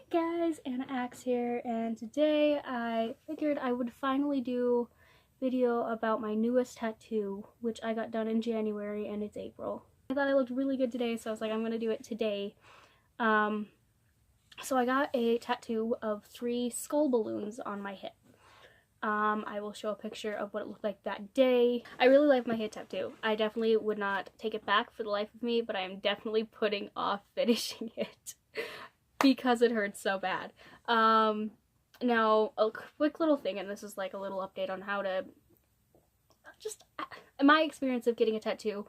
Guys, Anna Axe here, and today I figured I would finally do a video about my newest tattoo, which I got done in January, and it's April. I thought I looked really good today, so I was like, I'm gonna do it today. So I got a tattoo of 3 skull balloons on my hip. I will show a picture of what it looked like that day. I really like my hip tattoo. I definitely would not take it back for the life of me, but I am definitely putting off finishing it. Because it hurts so bad. Now, a quick little thing, and this is like a little update on how to just my experience of getting a tattoo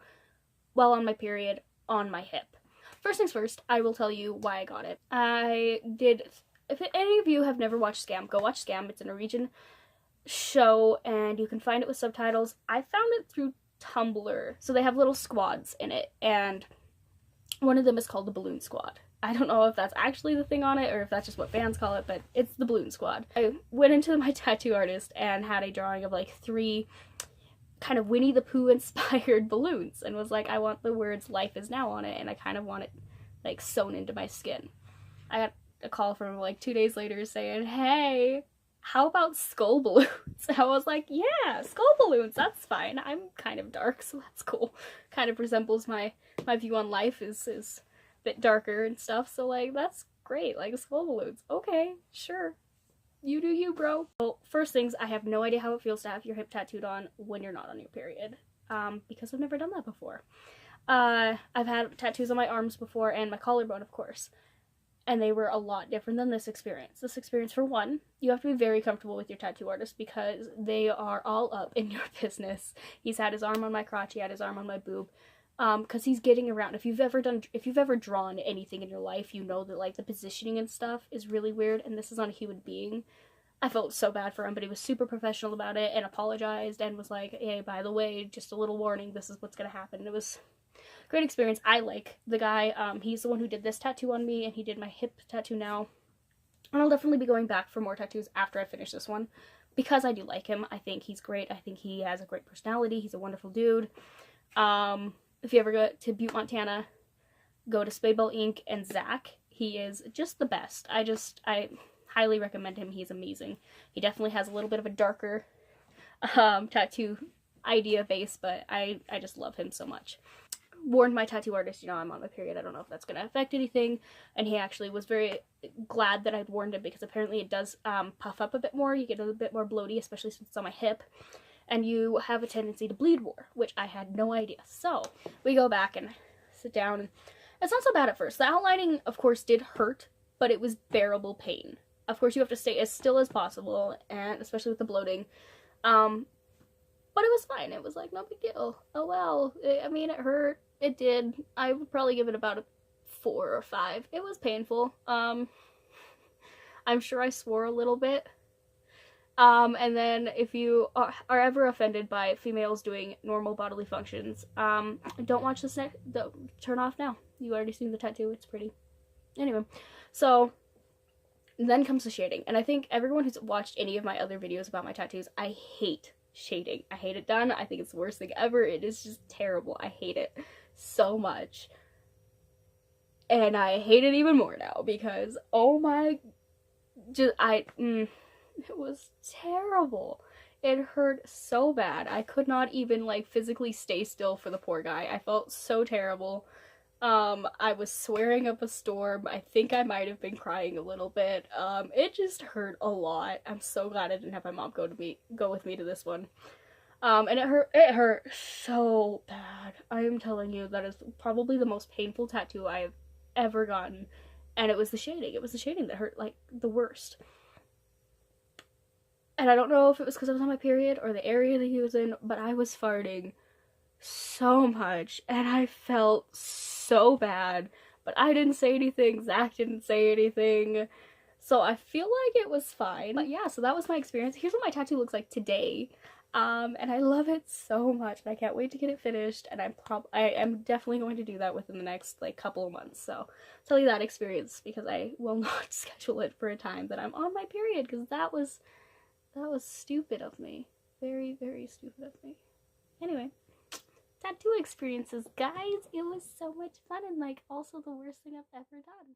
while on my period on my hip. First things first, I will tell you why I got it. If any of you have never watched Scam, go watch Scam. It's a Norwegian show, and you can find it with subtitles. I found it through Tumblr. So they have little squads in it, and one of them is called the Balloon Squad. I don't know if that's actually the thing on it or if that's just what fans call it, but it's the Balloon Squad. I went into my tattoo artist and had a drawing of like 3 kind of Winnie the Pooh inspired balloons and was like, I want the words "life is now" on it, and I kind of want it like sewn into my skin. I got a call from him like 2 days later saying, hey, how about skull balloons? I was like, yeah, skull balloons, that's fine. I'm kind of dark, so that's cool. Kind of resembles my view on life is bit darker and stuff, so like that's great. Like skull balloons, okay, sure, you do you, bro. Well, first things, I have no idea how it feels to have your hip tattooed on when you're not on your period, because I've never done that before. I've had tattoos on my arms before and my collarbone, of course, and they were a lot different than this experience. This experience, for one, you have to be very comfortable with your tattoo artist because they are all up in your business. He's had his arm on my crotch, he had his arm on my boob. Because he's getting around. If you've ever drawn anything in your life, you know that like the positioning and stuff is really weird, and this is on a human being. I felt so bad for him, but he was super professional about it and apologized and was like, hey, by the way, just a little warning, this is what's gonna happen. It was a great experience. I like the guy. He's the one who did this tattoo on me, and he did my hip tattoo now. And I'll definitely be going back for more tattoos after I finish this one, because I do like him. I think he's great. I think he has a great personality. He's a wonderful dude. If you ever go to Butte, Montana, go to Spadeball Inc. and Zach. He is just the best. I highly recommend him. He's amazing. He definitely has a little bit of a darker tattoo idea base, but I just love him so much. Warned my tattoo artist, I'm on my period. I don't know if that's going to affect anything. And he actually was very glad that I'd warned him, because apparently it does puff up a bit more. You get a bit more bloaty, especially since it's on my hip. And you have a tendency to bleed more, which I had no idea. So we go back and sit down, and it's not so bad at first. The outlining, of course, did hurt, but it was bearable pain. Of course, you have to stay as still as possible, and especially with the bloating. But it was fine. It was like, no big deal. Oh well. I mean, it hurt. It did. I would probably give it about a 4 or 5. It was painful. I'm sure I swore a little bit. And then if you are ever offended by females doing normal bodily functions, don't watch this next, turn off now. You already seen the tattoo, it's pretty. Anyway, so then comes the shading, and I think everyone who's watched any of my other videos about my tattoos, I hate shading. I hate it done. I think it's the worst thing ever. It is just terrible. I hate it so much. And I hate it even more now because, oh my, it was terrible. It hurt so bad. I could not even like physically stay still for the poor guy. I felt so terrible. I was swearing up a storm. I think I might have been crying a little bit. It just hurt a lot. I'm so glad I didn't have my mom go with me to this one. And it hurt so bad. I am telling you, that is probably the most painful tattoo I have ever gotten. And it was the shading. It was the shading that hurt like the worst. And I don't know if it was because I was on my period or the area that he was in, but I was farting so much, and I felt so bad, but I didn't say anything, Zach didn't say anything, so I feel like it was fine. But yeah, so that was my experience. Here's what my tattoo looks like today, and I love it so much, and I can't wait to get it finished, and I am definitely going to do that within the next, like, couple of months, so I'll tell you that experience, because I will not schedule it for a time that I'm on my period, because that was stupid of me. Very, very stupid of me. Anyway, tattoo experiences, guys. It was so much fun, and like also the worst thing I've ever done.